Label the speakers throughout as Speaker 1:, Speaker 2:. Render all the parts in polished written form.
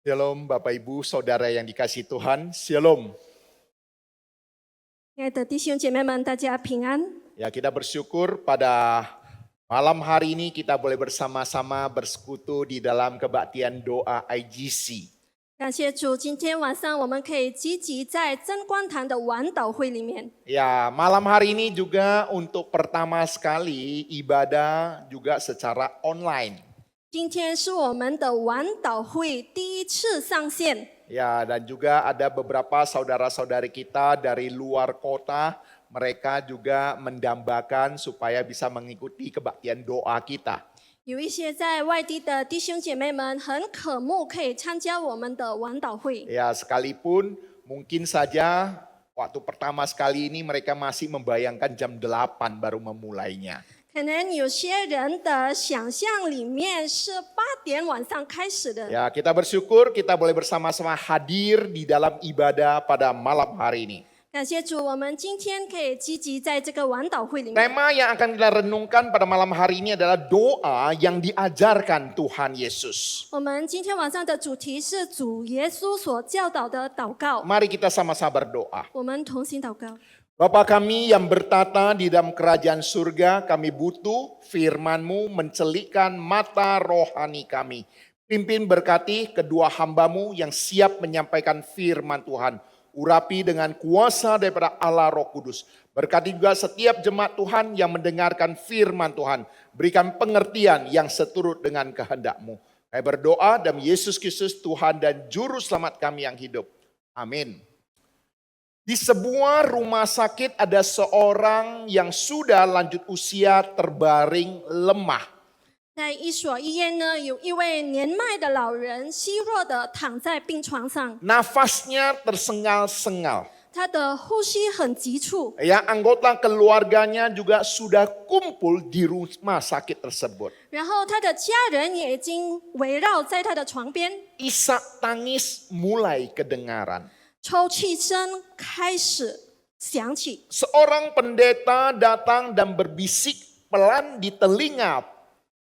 Speaker 1: Shalom Bapak Ibu Saudara yang dikasihi Tuhan, Shalom.
Speaker 2: 亲爱的弟兄姐妹们，大家平安。
Speaker 1: Ya, kita bersyukur pada malam hari ini kita boleh bersama-sama bersekutu di dalam kebaktian doa IGC.
Speaker 2: 感谢主，今天晚上我们可以积极在真光堂的晚祷会里面。
Speaker 1: Ya, malam hari ini juga untuk pertama sekali ibadah juga secara online.
Speaker 2: 今天是我们的晚祷会第一次上线，
Speaker 1: Ya, dan juga ada beberapa saudara-saudari kita dari luar kota, mereka juga mendambakan supaya bisa mengikuti kebaktian doa kita.
Speaker 2: 有一些在外地的弟兄姐妹们很渴慕可以参加我们的晚祷会。
Speaker 1: Ya, sekalipun mungkin saja waktu pertama sekali ini mereka masih membayangkan jam 8 baru memulainya.
Speaker 2: 可能有些人的想象里面是8点晚上开始的。
Speaker 1: Ya, kita bersyukur kita boleh bersama-sama hadir di dalam ibadah pada malam hari ini.
Speaker 2: 感谢主，我们今天可以积极在这个晚祷会里面。
Speaker 1: Tema yang akan kita renungkan pada malam hari ini adalah doa yang diajarkan Tuhan Yesus.
Speaker 2: 我们今天晚上的主题是主耶稣所教导的祷告。
Speaker 1: Mari kita sama-sama berdoa.
Speaker 2: 我们同心祷告。
Speaker 1: Bapa kami yang bertata di dalam kerajaan surga, kami butuh firman-Mu mencelikkan mata rohani kami. Pimpin berkati kedua hamba-Mu yang siap menyampaikan firman Tuhan. Urapi dengan kuasa daripada Allah Roh Kudus. Berkati juga setiap jemaat Tuhan yang mendengarkan firman Tuhan. Berikan pengertian yang seturut dengan kehendak-Mu. Kami berdoa dalam Yesus Kristus Tuhan dan Juru Selamat kami yang hidup. Amin. Di sebuah rumah sakit ada seorang yang sudah lanjut usia terbaring lemah.
Speaker 2: 在一所医院呢，有一位年迈的老人虚弱的躺在病床上，
Speaker 1: Nafasnya tersengal-sengal.
Speaker 2: 他的呼吸很急促，
Speaker 1: Ya, anggota keluarganya juga sudah kumpul di rumah sakit tersebut.
Speaker 2: 然后他的家人也已经围绕在他的床边，
Speaker 1: Isak tangis mulai kedengaran.
Speaker 2: 抽泣声开始响起。
Speaker 1: Seorang pendeta datang dan berbisik pelan di telinga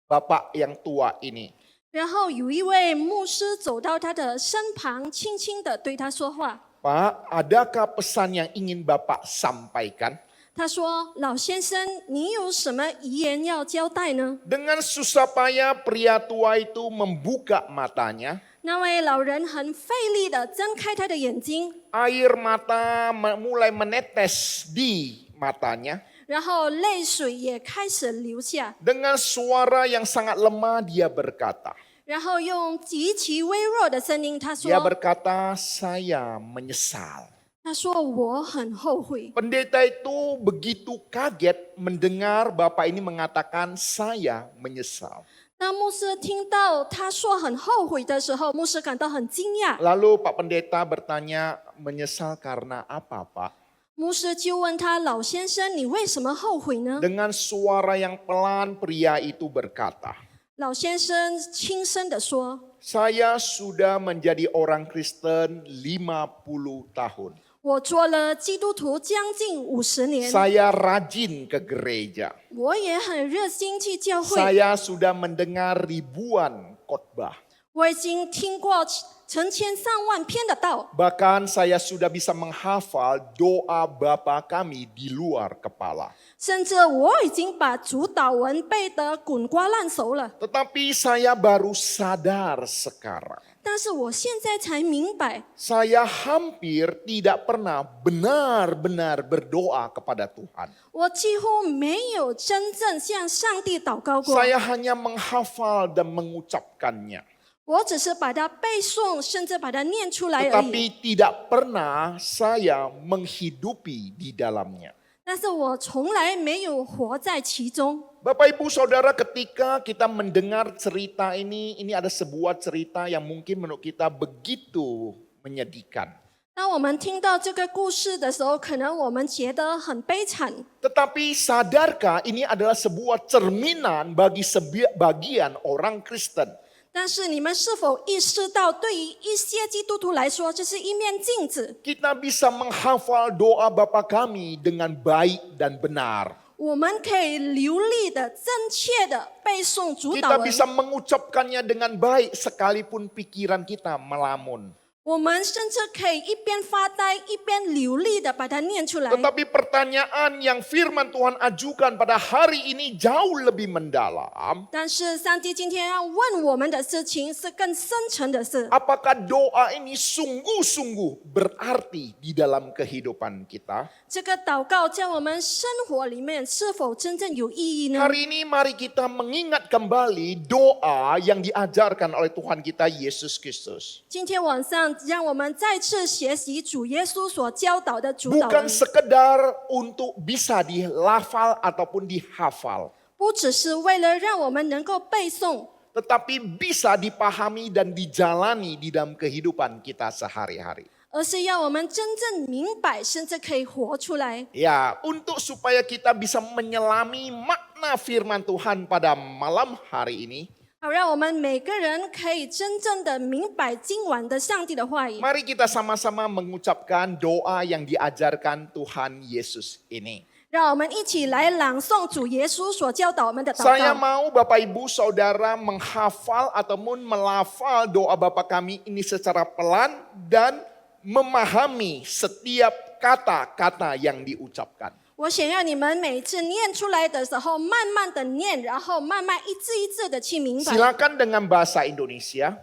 Speaker 1: bapak yang tua ini.
Speaker 2: 然后有一位牧师走到他的身旁，轻轻地对他说话。
Speaker 1: Pak, adakah pesan yang ingin Bapak sampaikan?
Speaker 2: 他说：“老先生，你有什么遗言要交代呢？”
Speaker 1: Dengan susah payah pria tua itu membuka matanya.
Speaker 2: 那位老人很费力地睁开他的眼睛，
Speaker 1: Air mata mulai menetes di matanya.
Speaker 2: 然后泪水也开始流下，
Speaker 1: Dengan suara yang sangat lemah dia berkata.
Speaker 2: 然后用极其微弱的声音他说
Speaker 1: Dia berkata, saya menyesal.
Speaker 2: 他说我很后悔。
Speaker 1: Pendeta itu begitu kaget mendengar Bapak ini mengatakan saya menyesal.
Speaker 2: 当牧师听到他说很后悔的时候，牧师感到很惊讶。
Speaker 1: Lalu Pak Pendeta bertanya, menyesal karena apa Pak?
Speaker 2: 牧师就问他：“老先生，你为什么后悔呢？”
Speaker 1: Dengan suara yang pelan pria itu berkata,
Speaker 2: 老先生轻声地说
Speaker 1: saya sudah menjadi orang Kristen 50 tahun.
Speaker 2: 我做了基督徒将近50年，
Speaker 1: Saya rajin ke gereja.
Speaker 2: 我也很热心去教会，
Speaker 1: Saya sudah mendengar ribuan khotbah.
Speaker 2: 我已经听过成千上万篇的道，
Speaker 1: Bahkan saya sudah bisa menghafal doa Bapa kami di luar kepala.
Speaker 2: 甚至我已经把主祷文背得滚瓜烂熟了。
Speaker 1: Tetapi saya baru sadar sekarang.
Speaker 2: 但是我现在才明白，
Speaker 1: Saya hampir tidak pernah benar-benar berdoa kepada Tuhan.
Speaker 2: 我几乎没有真正向上帝祷告过，
Speaker 1: Saya hanya menghafal dan mengucapkannya.
Speaker 2: 我只是把它背诵，甚至把它念出来而已。
Speaker 1: Tetapi tidak pernah saya menghidupi di dalamnya.
Speaker 2: 但是我从来没有活在其中。
Speaker 1: Bapak Ibu Saudara, ketika kita mendengar cerita ini ada sebuah cerita yang mungkin menurut kita begitu menyedihkan.
Speaker 2: 当我们听到这个故事的时候，可能我们觉得很悲惨。
Speaker 1: Tetapi sadarkah ini adalah sebuah cerminan bagi sebagian orang Kristen?
Speaker 2: 但是你们是否意识到，对于一些基督徒来说，这是一面镜子。
Speaker 1: Kita bisa menghafal doa Bapa kami dengan baik dan benar.
Speaker 2: 我们可以流利的、真切的背诵主导
Speaker 1: Kita
Speaker 2: 文。
Speaker 1: bisa mengucapkannya dengan baik sekalipun pikiran kita melamun.
Speaker 2: 我们甚至可以一边发呆，一边流利的把它念出来。
Speaker 1: Tetapi pertanyaan yang firman Tuhan ajukan pada hari ini jauh lebih mendalam.
Speaker 2: 但是上帝今天要问我们的事情是更深层的事。
Speaker 1: Apakah doa ini sungguh-sungguh berarti di dalam kehidupan kita?
Speaker 2: 这个祷告在我们生活里面是否真正有意义呢？
Speaker 1: Hari ini mari kita mengingat kembali doa yang diajarkan oleh Tuhan kita Yesus Kristus.
Speaker 2: 今天晚上，让我们再次学习主耶稣所教导的主导
Speaker 1: Bukan
Speaker 2: 文，
Speaker 1: sekedar untuk bisa dilafal ataupun dihafal.
Speaker 2: 不只是为了让我们能够背诵，
Speaker 1: Tetapi bisa dipahami dan dijalani di dalam kehidupan kita sehari-hari.
Speaker 2: 而是要我们真正明白，甚至可以活出来。
Speaker 1: Ya, untuk supaya kita bisa menyelami makna firman Tuhan pada malam hari ini,
Speaker 2: 好，让我们每个人可以真正的明白今晚的上帝的话语。
Speaker 1: mari kita sama-sama mengucapkan doa yang diajarkan Tuhan Yesus ini.
Speaker 2: 让我们一起来朗诵主耶稣所教导我们的祷
Speaker 1: Saya
Speaker 2: 告。
Speaker 1: mau Bapak Ibu Saudara menghafal ataupun melafal doa Bapa kami ini secara pelan dan memahami setiap kata-kata yang diucapkan.
Speaker 2: 我想要你们每次念出来的时候，慢慢的念，然后慢慢一字一字的去明白。
Speaker 1: Silakan dengan bahasa Indonesia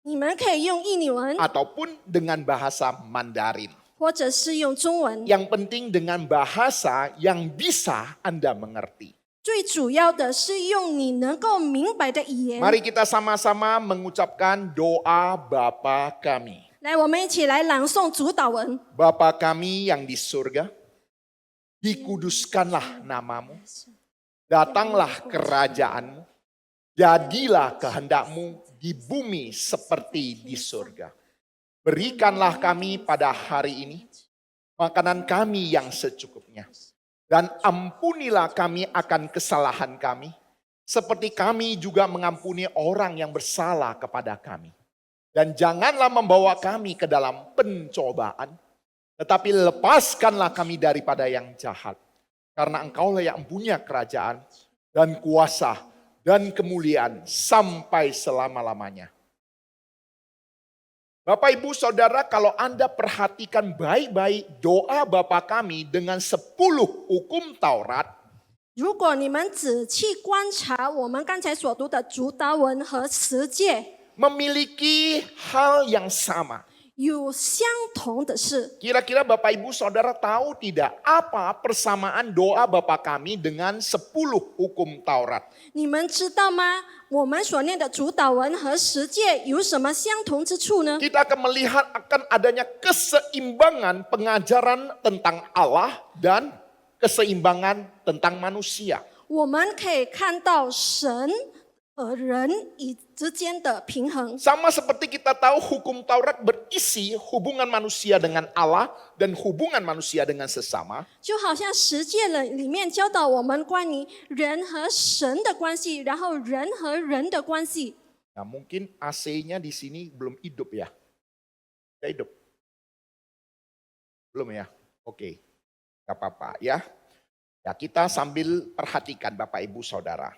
Speaker 2: 你们可以用印尼文，
Speaker 1: ataupun dengan bahasa Mandarin.
Speaker 2: 或者是用中文。
Speaker 1: Yang penting dengan bahasa yang bisa Anda mengerti.
Speaker 2: 最主要的是用你能够明白的语言。
Speaker 1: Mari kita sama-sama mengucapkan doa Bapa kami.
Speaker 2: 来，我们一起来朗诵主祷文。
Speaker 1: Bapa kami yang di surga, dikuduskanlah namamu, datanglah kerajaanmu, jadilah kehendakmu di bumi seperti di surga. Berikanlah kami pada hari ini makanan kami yang secukupnya. Dan ampunilah kami akan kesalahan kami, seperti kami juga mengampuni orang yang bersalah kepada kami. Dan janganlah membawa kami ke dalam pencobaan, tetapi lepaskanlah kami daripada yang jahat. Karena Engkaulah yang punya kerajaan dan kuasa dan kemuliaan sampai selama-lamanya. Bapak Ibu Saudara, kalau Anda perhatikan baik-baik doa Bapa kami dengan 10 hukum Taurat,
Speaker 2: 如果你们仔细观察我们刚才所读的主祷文和十诫，
Speaker 1: memiliki hal yang sama.
Speaker 2: 有相同的事。
Speaker 1: Kira-kira Bapak Ibu Saudara tahu tidak apa persamaan doa Bapa kami dengan 10 hukum Taurat?
Speaker 2: 你们知道吗？我们所念的主祷文和十诫有什么相同之处呢？
Speaker 1: Kita akan melihat akan adanya keseimbangan pengajaran tentang Allah dan keseimbangan tentang manusia.
Speaker 2: 我们可以看到神和人之间的平衡。
Speaker 1: Sama seperti kita tahu hukum Taurat berisi hubungan manusia dengan Allah dan hubungan manusia dengan sesama.
Speaker 2: 就好像十诫里面教导我们关于人和神的关系，然后人和人的关系。
Speaker 1: Nah, mungkin AC-nya di sini belum hidup ya? Udah hidup? Belum ya? Oke, gak apa-apa ya. Ya, kita sambil perhatikan Bapak Ibu Saudara.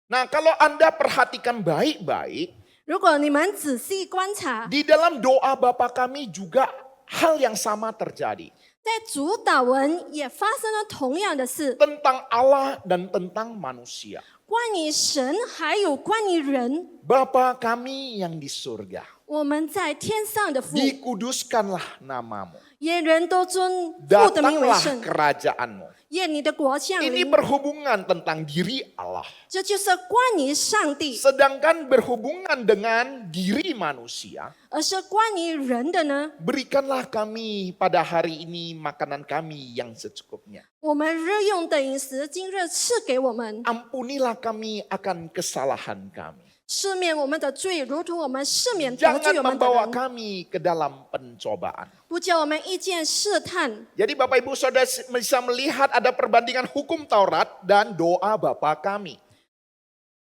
Speaker 1: Nah, kalau Anda perhatikan baik-baik,
Speaker 2: 如果你们仔细观察，
Speaker 1: di dalam doa Bapa kami juga hal yang sama terjadi.
Speaker 2: 在主祷文也发生了同样的事，
Speaker 1: Tentang Allah dan tentang manusia.
Speaker 2: 关于神还有关于人。
Speaker 1: Bapa kami yang di surga,
Speaker 2: 我们在天上的父，
Speaker 1: dikuduskanlah namamu.
Speaker 2: 愿人都尊父的名为
Speaker 1: Datanglah
Speaker 2: 圣，
Speaker 1: kerajaanmu.
Speaker 2: 愿你的国降
Speaker 1: Ini
Speaker 2: 临。
Speaker 1: berhubungan tentang diri Allah.
Speaker 2: 这就是关于上帝，
Speaker 1: Sedangkan berhubungan dengan diri manusia,
Speaker 2: 而是关于人的呢。
Speaker 1: berikanlah kami pada hari ini makanan kami yang secukupnya.
Speaker 2: 我们日用的饮食，今日赐给我们，
Speaker 1: Ampunilah kami akan kesalahan kami.
Speaker 2: 赦免我们的罪，如同我们赦免得罪
Speaker 1: Jangan
Speaker 2: 我们的
Speaker 1: membawa
Speaker 2: 人，
Speaker 1: kami ke dalam pencobaan.
Speaker 2: 不叫我们遇见试探。
Speaker 1: Jadi Bapak Ibu Saudara bisa melihat ada perbandingan hukum Taurat dan doa Bapa kami.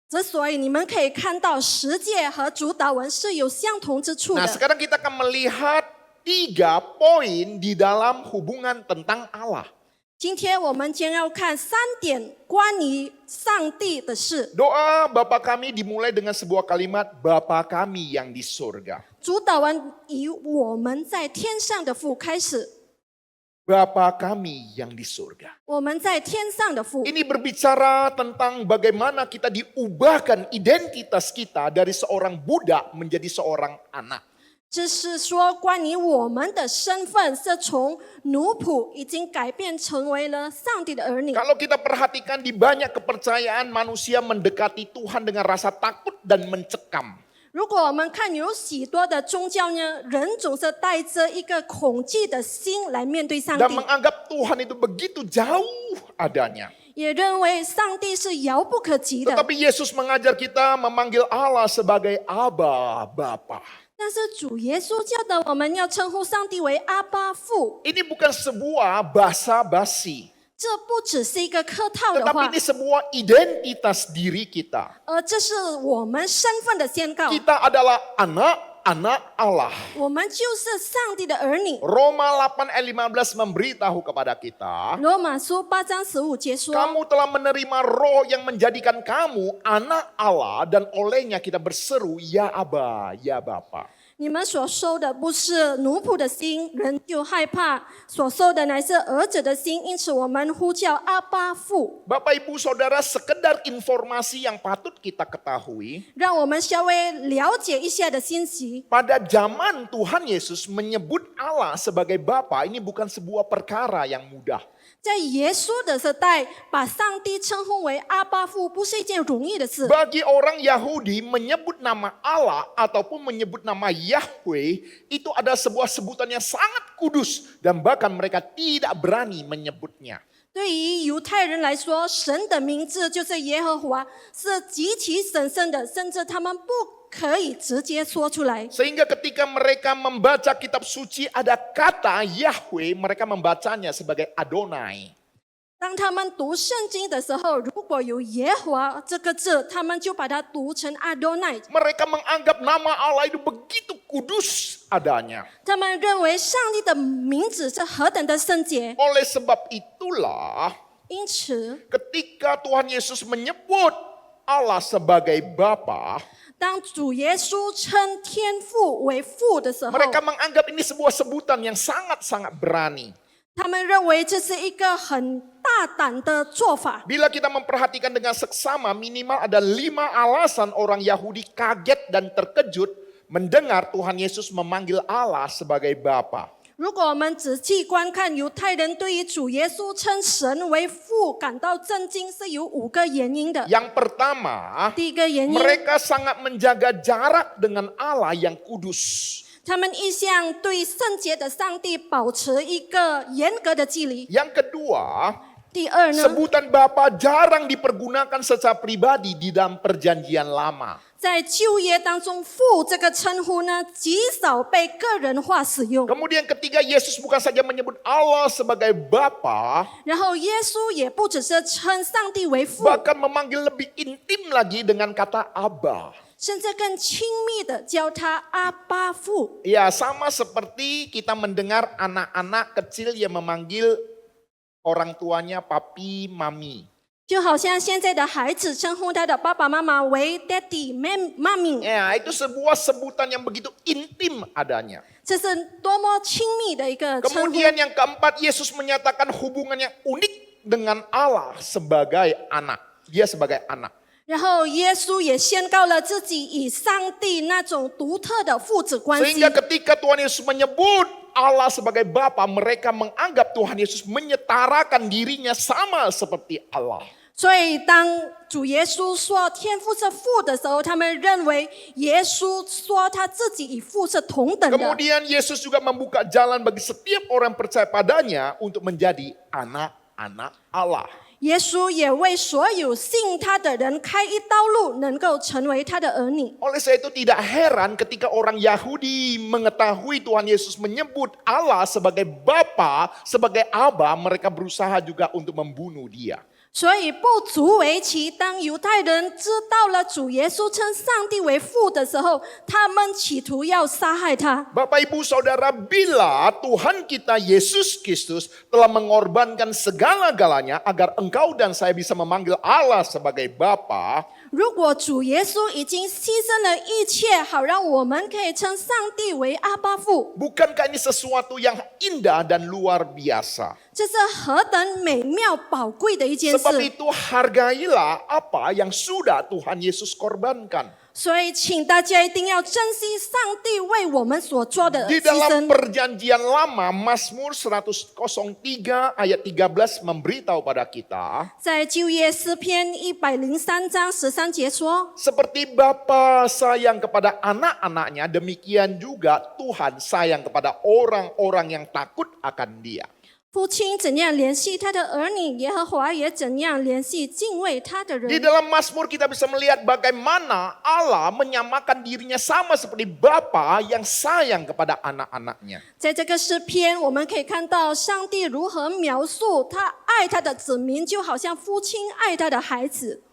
Speaker 2: 之所以你们可以看到十诫和主祷文是有相同之处
Speaker 1: Nah,
Speaker 2: 的。
Speaker 1: sekarang kita akan melihat 3 poin di dalam hubungan tentang Allah.
Speaker 2: 今天我们将要看3点关于上帝的事。
Speaker 1: Doa Bapa kami dimulai dengan sebuah kalimat, Bapa kami yang di surga.
Speaker 2: 主祷文以我们在天上的父开始，
Speaker 1: Bapa kami yang di surga.
Speaker 2: 我们在天上的父。
Speaker 1: Ini berbicara tentang bagaimana kita diubahkan identitas kita dari seorang budak menjadi seorang anak.
Speaker 2: 这是说关于我们的身份是从奴仆已经改变成为了上帝的儿女。
Speaker 1: Kalau kita perhatikan di banyak kepercayaan manusia mendekati Tuhan dengan rasa takut dan mencekam.
Speaker 2: 如果我们看有许多的宗教呢，人总是带着一个恐惧的心来面对上
Speaker 1: Dan
Speaker 2: 帝，
Speaker 1: menganggap Tuhan itu begitu jauh adanya.
Speaker 2: 也认为上帝是遥不可及的。
Speaker 1: Tetapi Yesus mengajar kita memanggil Allah sebagai Aba, Bapa.
Speaker 2: 但是主耶稣教导我们要称呼上帝为阿爸父，
Speaker 1: Ini bukan sebuah basa-basi.
Speaker 2: 这不只是一个客套的
Speaker 1: Tetapi
Speaker 2: 话，
Speaker 1: ini sebuah identitas diri kita.
Speaker 2: 而这是我们身份的宣告。
Speaker 1: Kita adalah anak-anak Allah.
Speaker 2: 我们就是上帝的儿女。
Speaker 1: Roma 8 ayat 15 memberitahu kepada kita,
Speaker 2: 罗马书8章15节说，
Speaker 1: kamu telah menerima roh yang menjadikan kamu anak Allah dan olehnya kita berseru, ya Aba, ya Bapa.
Speaker 2: 你们所收的不是奴仆的心，人就害怕；所收的乃是儿子的心，因此我们呼叫阿爸父。
Speaker 1: Bapak Ibu Saudara, sekedar informasi yang patut kita ketahui,
Speaker 2: 让我们稍微了解一下的信息。
Speaker 1: pada zaman Tuhan Yesus menyebut Allah sebagai Bapa, ini bukan sebuah perkara yang mudah.
Speaker 2: 在耶稣的时代，把上帝称呼为阿爸父，不是一件容易的事。
Speaker 1: Bagi orang Yahudi menyebut nama Allah ataupun menyebut nama Yahweh itu adalah sebuah sebutan yang sangat kudus dan bahkan mereka tidak berani menyebutnya.
Speaker 2: 对于犹太人来说，神的名字就是耶和华，是极其神圣的，甚至他们不可以直接说出来。
Speaker 1: Sehingga ketika mereka membaca kitab suci ada kata Yahweh, mereka membacanya sebagai Adonai.
Speaker 2: 当他们读圣经的时候，如果有耶和华这个字，他们就把它读成 Adonai。
Speaker 1: Mereka menganggap nama Allah itu begitu kudus adanya.
Speaker 2: 他们认为上帝的名字是何等的圣洁，
Speaker 1: Oleh sebab itulah
Speaker 2: 因此，
Speaker 1: ketika Tuhan Yesus menyebut Allah sebagai Bapa,
Speaker 2: 当主耶稣称天父为父的时候，
Speaker 1: mereka menganggap ini sebuah sebutan yang sangat-sangat berani.
Speaker 2: 他们认为这是一个很大胆的做法。
Speaker 1: Bila kita memperhatikan dengan seksama, minimal ada 5 alasan orang Yahudi kaget dan terkejut mendengar Tuhan Yesus memanggil Allah sebagai Bapa.
Speaker 2: 如果我们仔细观看犹太人对于主耶稣称神为父感到震惊，是有5个原因的。
Speaker 1: Yang pertama,
Speaker 2: 第一个原因，
Speaker 1: mereka sangat menjaga jarak dengan Allah yang kudus.
Speaker 2: 他们一向对圣洁的上帝保持一个严格的距离。
Speaker 1: Yang kedua,
Speaker 2: 第二呢，
Speaker 1: sebutan Bapa jarang dipergunakan secara pribadi di dalam perjanjian lama.
Speaker 2: 在旧约当中，父这个称呼呢，极少被个人化使用。
Speaker 1: Kemudian ketiga, Yesus bukan saja menyebut Allah sebagai Bapa,
Speaker 2: 然后耶稣也不只是称上帝为父，
Speaker 1: bahkan memanggil lebih intim lagi dengan kata Aba.
Speaker 2: 甚至更亲密的叫他阿爸父。
Speaker 1: Ya, sama seperti kita mendengar anak-anak kecil yang memanggil orang tuanya papi, mami.
Speaker 2: 就好像现在的孩子称呼他的爸爸妈妈为 daddy、mommy，
Speaker 1: Ya, itu sebuah sebutan yang begitu intim adanya.
Speaker 2: 这是多么亲密的一个称呼。
Speaker 1: Kemudian yang keempat, Yesus menyatakan hubungan yang unik dengan Allah sebagai anak. Dia sebagai anak.
Speaker 2: 然后耶稣也宣告了自己与上帝那种独特的父子关系。
Speaker 1: Sehingga ketika Tuhan Yesus menyebut Allah sebagai Bapa, mereka menganggap Tuhan Yesus menyetarakan dirinya sama seperti Allah.
Speaker 2: 所以当主耶稣说天父是父的时候，他们认为耶稣说他自己与父是同等的。
Speaker 1: Kemudian Yesus juga membuka jalan bagi setiap orang percaya padanya untuk menjadi anak-anak Allah.
Speaker 2: 耶稣也为所有信他的人开一道路，能够成为他的儿女。
Speaker 1: Oleh sebab itu tidak heran ketika orang Yahudi mengetahui Tuhan Yesus menyebut Allah sebagai Bapa, sebagai Aba, mereka berusaha juga untuk membunuh dia.
Speaker 2: 所以不足为奇。当犹太人知道了主耶稣称上帝为父的时候，他们企图要杀害他。
Speaker 1: Bapak Ibu Saudara, bila Tuhan kita Yesus Kristus telah mengorbankan segala-galanya agar engkau dan saya bisa memanggil Allah sebagai Bapa,
Speaker 2: 如果主耶稣已经牺牲了一切，好让我们可以称上帝为阿爸父，
Speaker 1: bukankah ini sesuatu yang indah dan luar biasa?
Speaker 2: 这是何等美妙宝贵的一件
Speaker 1: Sebab
Speaker 2: 事。
Speaker 1: itu hargailah apa yang sudah Tuhan Yesus korbankan.
Speaker 2: 所以，请大家一定要珍惜上帝为我们所做的
Speaker 1: Di
Speaker 2: 牺
Speaker 1: dalam
Speaker 2: 牲。
Speaker 1: perjanjian lama, Mazmur 103 ayat 13 memberitahu pada kita,
Speaker 2: 在旧约诗篇103章13节说。
Speaker 1: seperti Bapa sayang kepada anak-anaknya, demikian juga Tuhan sayang kepada orang-orang yang takut akan Dia.
Speaker 2: 父亲怎样联系他的儿女，耶和华也怎样联系敬畏他的
Speaker 1: Di
Speaker 2: 人。
Speaker 1: dalam Mazmur kita bisa melihat bagaimana Allah menyamakan dirinya sama seperti Bapa yang sayang kepada anak-anaknya.
Speaker 2: 在这个诗篇，我们可以看到上帝如何描述他爱他的子民，就好像父亲爱他的孩子。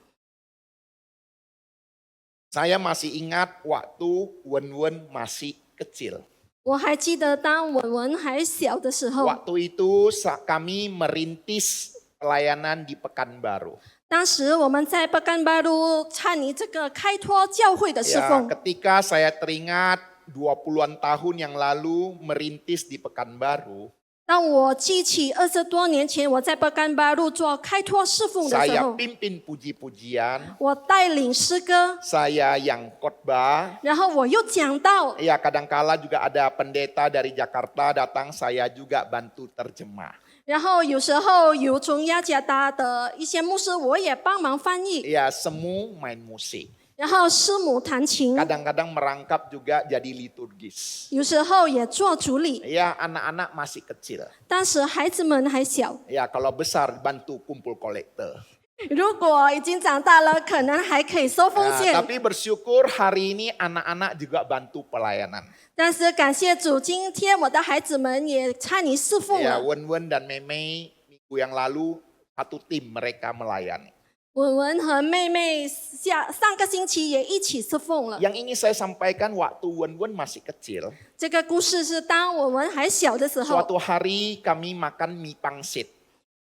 Speaker 1: Saya masih ingat waktu Wen-Wen masih kecil.
Speaker 2: 我还记得当文文还小的时候，
Speaker 1: Waktu itu kami merintis pelayanan di Pekanbaru.
Speaker 2: 当时我们在巴干巴路参与这个开拓教会的侍
Speaker 1: Ya,
Speaker 2: 奉。
Speaker 1: ketika saya teringat 20-an tahun yang lalu merintis di Pekanbaru,
Speaker 2: 当我记起20多年前我在巴干巴路做开拓侍奉的时
Speaker 1: saya
Speaker 2: 候，
Speaker 1: pimpin puji-pujian,
Speaker 2: 我带领诗歌，
Speaker 1: saya yang khotbah.
Speaker 2: 然后我又讲到，
Speaker 1: Ya, kadangkala juga ada pendeta dari Jakarta datang, saya juga bantu terjemah.
Speaker 2: 然后有时候有从雅加达的一些牧师，我也帮忙翻译。
Speaker 1: Ya, semu main musik.
Speaker 2: 然后师母弹琴，
Speaker 1: Kadang-kadang merangkap juga jadi liturgis.
Speaker 2: 有时候也做主理。
Speaker 1: Ya, anak-anak masih kecil.
Speaker 2: 当时孩子们还小，
Speaker 1: Ya, kalau besar bantu kumpul kolektor.
Speaker 2: 如果已经长大了，可能还可以收奉
Speaker 1: Nah,
Speaker 2: 献。
Speaker 1: tapi bersyukur hari ini anak-anak juga bantu pelayanan.
Speaker 2: 但是感谢主，今天我的孩子们也参与侍奉
Speaker 1: Ya,
Speaker 2: 了。
Speaker 1: Wen-Wen dan Meme minggu yang lalu satu tim mereka melayani.
Speaker 2: 文文和妹妹上个星期也一起侍奉了。
Speaker 1: Yang ingin saya sampaikan waktu Wen-Wen masih kecil,
Speaker 2: 这个故事是当文文还小的时候，
Speaker 1: suatu hari kami makan mie pangsit.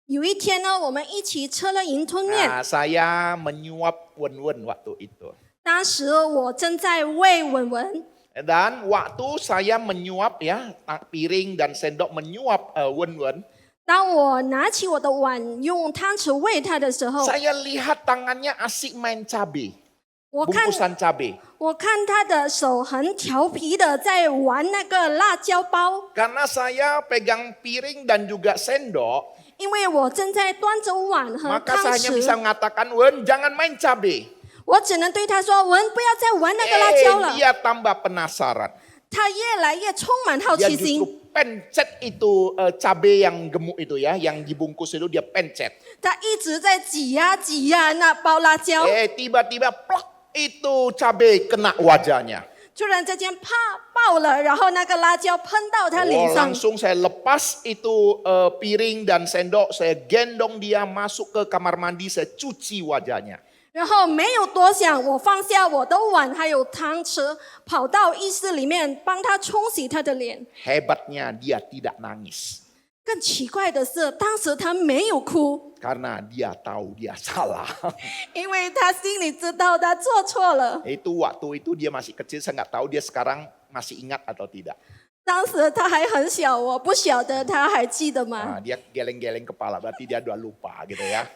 Speaker 2: 有一天呢，我们一起吃了云吞面。
Speaker 1: Nah, saya menyuap Wen-Wen waktu itu.
Speaker 2: 当时我正在喂文文，
Speaker 1: Dan waktu saya menyuap ya, piring dan sendok menyuap Wen-Wen,
Speaker 2: 当我拿起我的碗用汤匙喂他的时候，
Speaker 1: saya lihat tangannya asik main cabai,
Speaker 2: 我看
Speaker 1: bungkusan cabai.
Speaker 2: 我看他的手很调皮的在玩那个辣椒包，
Speaker 1: Karena saya pegang piring dan juga sendok,
Speaker 2: 因为我正在端着碗和
Speaker 1: maka
Speaker 2: 汤
Speaker 1: saya hanya bisa
Speaker 2: 匙，
Speaker 1: mengatakan, Wen, jangan main cabai.
Speaker 2: 我只能对他说：“文，不要再玩那个辣椒了。
Speaker 1: Dia tambah penasaran. ”
Speaker 2: 他越来越充满好
Speaker 1: Dia
Speaker 2: 奇心，
Speaker 1: justru pencet itu cabai yang gemuk itu ya, yang dibungkus itu dia pencet.
Speaker 2: 他一直在挤呀挤呀那包辣椒，
Speaker 1: Tiba-tiba plak, itu cabai kena wajahnya.
Speaker 2: 突然之间啪爆了，然后那个辣椒喷到他脸
Speaker 1: Oh,
Speaker 2: 上。
Speaker 1: langsung saya lepas itu piring dan sendok, saya gendong dia masuk ke kamar mandi, saya cuci wajahnya.
Speaker 2: 然后没有多想，我放下我的碗还有汤匙，跑到浴室里面帮他冲洗他的脸。
Speaker 1: Hebatnya dia tidak nangis.
Speaker 2: 更奇怪的是，当时他没有哭，
Speaker 1: Karena dia tahu dia salah.
Speaker 2: 因为他心里知道他做错了。
Speaker 1: Waktu itu dia masih kecil, saya nggak tahu dia sekarang masih ingat atau tidak.
Speaker 2: 当时他还很小，我不晓得他还记得吗？
Speaker 1: Dia geleng-geleng kepala, berarti dia udah lupa gitu ya.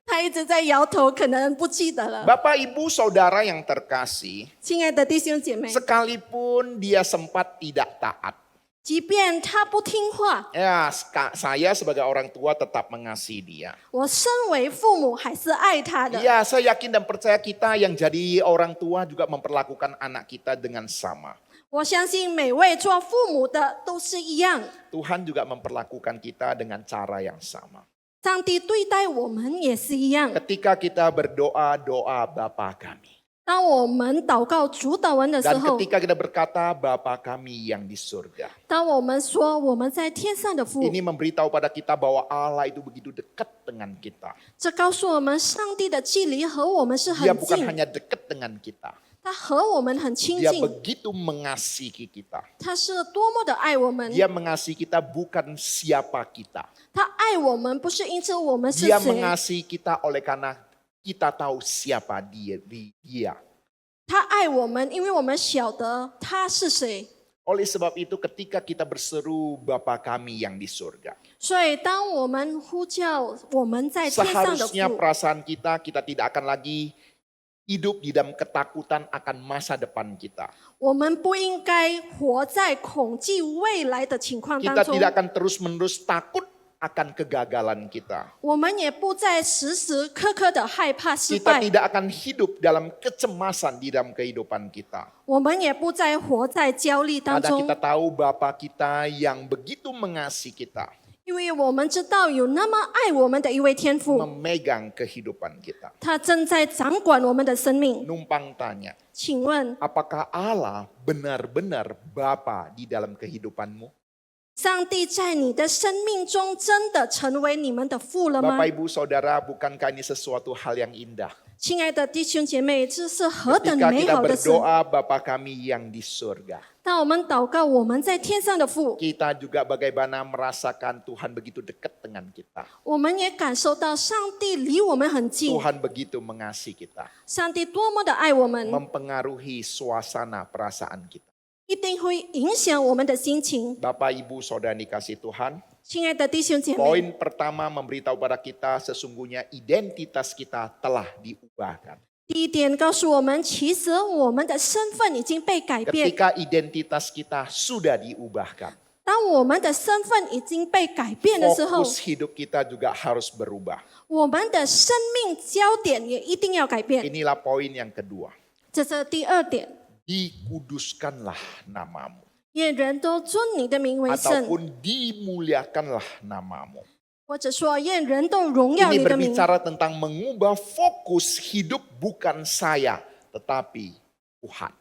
Speaker 2: 他一直在摇头，可能不记得了。
Speaker 1: Bapak Ibu Saudara yang terkasih,
Speaker 2: 亲爱的弟兄姐妹，
Speaker 1: sekalipun dia sempat tidak taat,
Speaker 2: 即便他不听话，
Speaker 1: ya saya sebagai orang tua tetap mengasihi dia.
Speaker 2: 我身为父母还是爱他的。
Speaker 1: Ya, saya yakin dan percaya kita yang jadi orang tua juga memperlakukan anak kita dengan sama.
Speaker 2: 我相信每位做父母的都是一样，
Speaker 1: Tuhan juga memperlakukan kita dengan cara yang sama.
Speaker 2: 上帝对待我们也是一样。
Speaker 1: Ketika kita berdoa, doa Bapa kami.
Speaker 2: 当我们祷告主祷文的时
Speaker 1: Dan
Speaker 2: 候，
Speaker 1: ketika kita berkata Bapa kami yang di surga.
Speaker 2: 当我们说我们在天上的父，
Speaker 1: Ini memberitahu pada kita bahwa Allah itu begitu dekat dengan kita.
Speaker 2: 这告诉我们上帝的距离和我们是
Speaker 1: Dia
Speaker 2: 很
Speaker 1: bukan
Speaker 2: 近，
Speaker 1: hanya dekat dengan kita.
Speaker 2: 他和我们很亲
Speaker 1: Dia
Speaker 2: 近，
Speaker 1: begitu mengasihi kita.
Speaker 2: 他是多么的爱我们。
Speaker 1: Dia mengasihi kita bukan siapa kita.
Speaker 2: 他爱我们不是因此我们是
Speaker 1: Dia
Speaker 2: 谁，
Speaker 1: mengasihi kita oleh karena kita tahu siapa dia.
Speaker 2: 他爱我们，因为我们晓得他是谁。
Speaker 1: Oleh sebab itu ketika kita berseru Bapa kami yang di surga.
Speaker 2: 所以，当我们呼叫我们在天上的
Speaker 1: Seharusnya
Speaker 2: 父，
Speaker 1: perasaan kita tidak akan lagi hidup di dalam ketakutan akan masa depan kita.
Speaker 2: 我们不应该活在恐惧未来的情况当
Speaker 1: Kita
Speaker 2: 中，
Speaker 1: tidak akan terus-menerus takut akan kegagalan kita.
Speaker 2: 我们也不再时时刻刻的害怕失
Speaker 1: Kita
Speaker 2: 败，
Speaker 1: tidak akan hidup dalam kecemasan di dalam kehidupan kita.
Speaker 2: 我们也不再活在焦虑当
Speaker 1: Karena
Speaker 2: 中
Speaker 1: kita，tahu Bapa kita yang begitu mengasihi kita.
Speaker 2: 因为我们知道有那么爱我们的一位天父，
Speaker 1: Memegang kehidupan kita.
Speaker 2: 他正在掌管我们的生命。
Speaker 1: Numpang tanya,
Speaker 2: 请问，
Speaker 1: apakah Allah benar-benar Bapa di dalam kehidupanmu?
Speaker 2: 上帝在你的生命中真的成为你们的父了吗？
Speaker 1: Bapak Ibu Saudara, bukankah ini sesuatu hal yang indah?
Speaker 2: 亲爱的弟兄姐妹，这是何等
Speaker 1: Ketika
Speaker 2: 美
Speaker 1: kita
Speaker 2: 好的事！
Speaker 1: berdoa Bapa kami yang di surga.
Speaker 2: 当我们祷告我们在天上的父，
Speaker 1: Kita juga bagaimana merasakan Tuhan begitu dekat dengan kita.
Speaker 2: 我们也感受到上帝离我们很近，
Speaker 1: Tuhan begitu mengasihi kita.
Speaker 2: 上帝多么的爱我们，
Speaker 1: Mempengaruhi suasana perasaan kita.
Speaker 2: 一定会影响我们的心情。
Speaker 1: Bapak Ibu Saudara dikasih Tuhan.
Speaker 2: 亲爱的弟兄姐妹，
Speaker 1: Poin pertama memberitahu pada kita sesungguhnya identitas kita telah diubahkan.
Speaker 2: 第一点告诉我们，其实我们的身份已经被改变。
Speaker 1: Ketika identitas kita sudah diubahkan.
Speaker 2: 当我们的身份已经被改变的时候，
Speaker 1: Fokus hidup kita juga harus berubah.
Speaker 2: 我们的生命焦点也一定要改变。
Speaker 1: Inilah poin yang kedua.
Speaker 2: 这是第二点，
Speaker 1: Dikuduskanlah namamu.
Speaker 2: 愿人都尊你的名为圣，
Speaker 1: Ataupun dimuliakanlah namamu.
Speaker 2: 或者说愿人都荣耀
Speaker 1: Ini
Speaker 2: 你的名。
Speaker 1: berbicara tentang mengubah fokus hidup bukan saya, tetapi Tuhan.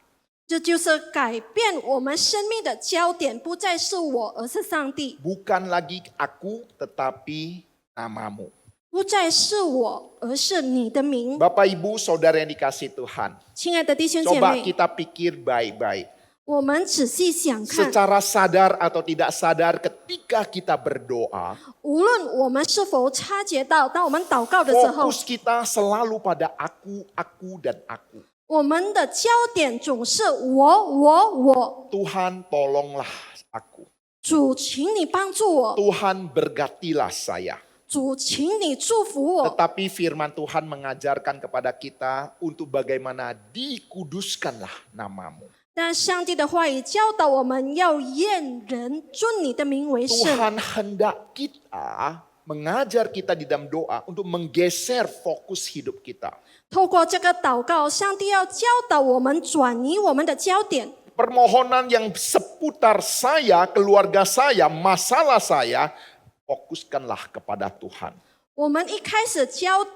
Speaker 2: 这就是改变我们生命的焦点，不再是我，而是上帝；
Speaker 1: Bukan lagi aku, tetapi namamu.
Speaker 2: 不再是我，而是你的名。
Speaker 1: Bapak Ibu Saudara yang dikasih Tuhan.
Speaker 2: 亲爱的弟兄姐
Speaker 1: Coba
Speaker 2: 妹，
Speaker 1: kita pikir baik-baik.
Speaker 2: 我们仔细想看，
Speaker 1: Secara sadar atau tidak sadar ketika kita berdoa,
Speaker 2: 无论我们是否察觉到，当我们祷告的时候，
Speaker 1: fokus kita selalu pada aku, dan aku.
Speaker 2: 我们的焦点总是我。
Speaker 1: Tuhan tolonglah aku.
Speaker 2: 主，请你帮助我；
Speaker 1: Tuhan bergatilah saya.
Speaker 2: 主，请你祝福我。
Speaker 1: Tetapi firman Tuhan mengajarkan kepada kita untuk bagaimana dikuduskanlah namamu.
Speaker 2: 但上帝的话语教导我们要愿人尊你的名为圣。
Speaker 1: Tuhan hendak kita mengajar kita di dalam doa untuk menggeser fokus hidup kita.
Speaker 2: 透过这个祷告，上帝要教导我们转移我们的焦点。
Speaker 1: Permohonan yang seputar saya, keluarga saya, masalah saya, fokuskanlah kepada Tuhan.
Speaker 2: 我们一开始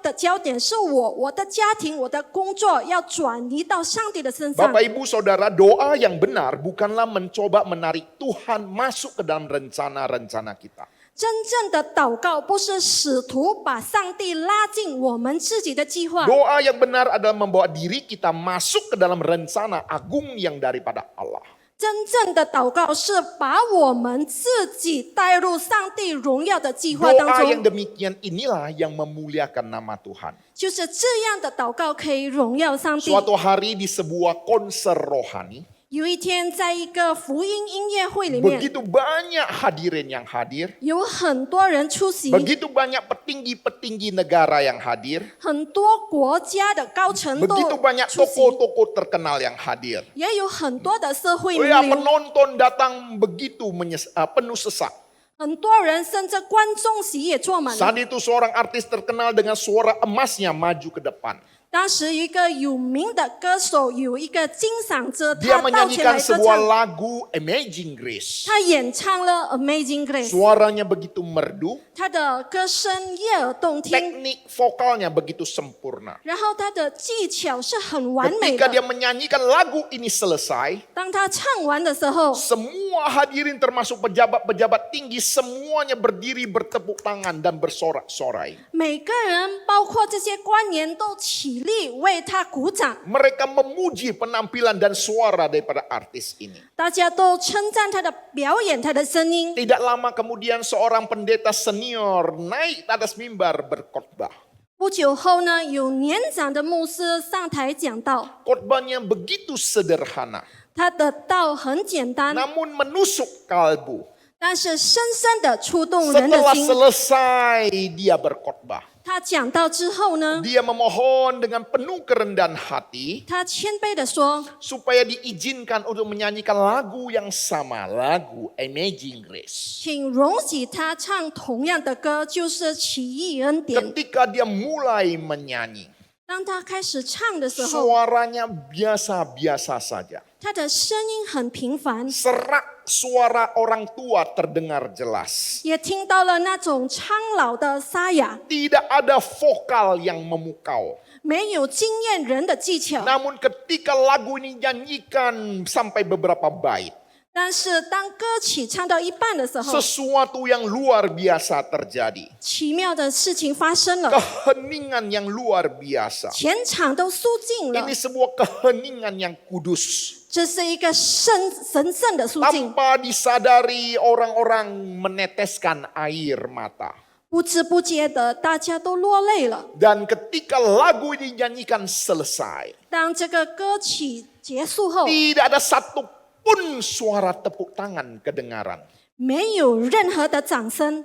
Speaker 2: 的焦点是我的家庭、我的工作，要转移到上帝的身上。
Speaker 1: Bapak Ibu Saudara, doa yang benar bukanlah mencoba menarik Tuhan masuk ke dalam rencana-rencana kita.
Speaker 2: 真正的祷告不是试图把上帝拉进我们自己的计划，
Speaker 1: Doa yang benar adalah membawa diri kita masuk ke dalam rencana agung yang daripada Allah.
Speaker 2: 真正的祷告是把我们自己带入上帝荣耀的计划当
Speaker 1: Doa yang
Speaker 2: 中。
Speaker 1: demikian inilah yang memuliakan nama Tuhan.
Speaker 2: 就是这样的祷告可以荣耀上帝。
Speaker 1: Suatu hari di sebuah konser rohani,
Speaker 2: 有一天，在一个福音音乐会里面，
Speaker 1: begitu banyak hadirin yang hadir,
Speaker 2: 有很多人出席，
Speaker 1: begitu banyak petinggi-petinggi negara yang hadir,
Speaker 2: 很多国家的高层都
Speaker 1: begitu banyak
Speaker 2: 出席，
Speaker 1: tokoh-tokoh terkenal yang hadir.
Speaker 2: 也有很多的社会
Speaker 1: Oh
Speaker 2: 名
Speaker 1: ya,
Speaker 2: 流，
Speaker 1: penonton datang begitu penuh sesak.
Speaker 2: 很多人甚至观众席也坐满了。
Speaker 1: Saat itu seorang artis terkenal dengan suara emasnya maju ke depan.
Speaker 2: 当时一个有名的歌手有一个金嗓者，
Speaker 1: Dia
Speaker 2: 他到前来
Speaker 1: menyanyikan
Speaker 2: 歌
Speaker 1: sebuah
Speaker 2: 唱，
Speaker 1: lagu Amazing Grace.
Speaker 2: 他演唱了《Amazing Grace》，
Speaker 1: Suaranya begitu merdu,
Speaker 2: 他的歌声悦耳动听，
Speaker 1: teknik vokalnya begitu sempurna.
Speaker 2: 然后他的技巧是很完美
Speaker 1: Ketika
Speaker 2: 的。
Speaker 1: dia menyanyikan lagu ini selesai,
Speaker 2: 当他唱完的时候，
Speaker 1: semua hadirin termasuk pejabat-pejabat tinggi semuanya berdiri bertepuk tangan dan bersorak-sorai.
Speaker 2: 每个人，包括这些官员，都起立为他鼓掌。
Speaker 1: Mereka memuji penampilan dan suara daripada artis ini.
Speaker 2: 大家都称赞他的表演，他的声音。
Speaker 1: Tidak lama kemudian seorang pendeta senior naik ke atas mimbar berkhotbah.
Speaker 2: 不久后呢，有年长的牧师上台讲道，
Speaker 1: Khotbahnya begitu sederhana,
Speaker 2: 他的道很简单，
Speaker 1: namun menusuk kalbu.
Speaker 2: 但是深深的触动人的
Speaker 1: Setelah
Speaker 2: 心。
Speaker 1: selesai dia berkhotbah,
Speaker 2: 他讲道之后呢，
Speaker 1: dia memohon dengan penuh kerendahan hati
Speaker 2: 他谦卑的说，
Speaker 1: supaya diizinkan untuk menyanyikan lagu yang sama, lagu Amazing Grace.
Speaker 2: 请容许他唱同样的歌，就是奇异恩典。
Speaker 1: Ketika dia mulai menyanyi,
Speaker 2: 当他开始唱的时候，
Speaker 1: suaranya biasa-biasa saja.
Speaker 2: 他的声音很平凡，
Speaker 1: Serak suara orang tua terdengar jelas.
Speaker 2: 也听到了那种苍老的沙哑，
Speaker 1: Tidak ada vokal yang memukau.
Speaker 2: 没有经验人的技巧。
Speaker 1: Namun ketika lagu ini nyanyikan sampai beberapa bait,
Speaker 2: 但是当歌曲唱到一半的时候，
Speaker 1: sesuatu yang luar biasa terjadi.
Speaker 2: 奇妙的事情发生了，
Speaker 1: Keheningan yang luar biasa.
Speaker 2: 全场都肃静了
Speaker 1: Ini。sebuah keheningan yang kudus.
Speaker 2: 这是一个神圣的肃静，
Speaker 1: Tanpa disadari orang-orang meneteskan air mata.
Speaker 2: 不知不觉的大家都落泪了。
Speaker 1: Dan ketika lagu ini dinyanyikan selesai,
Speaker 2: 当这个歌曲结束后，
Speaker 1: tidak ada satupun suara tepuk tangan kedengaran.
Speaker 2: 没有任何的掌声，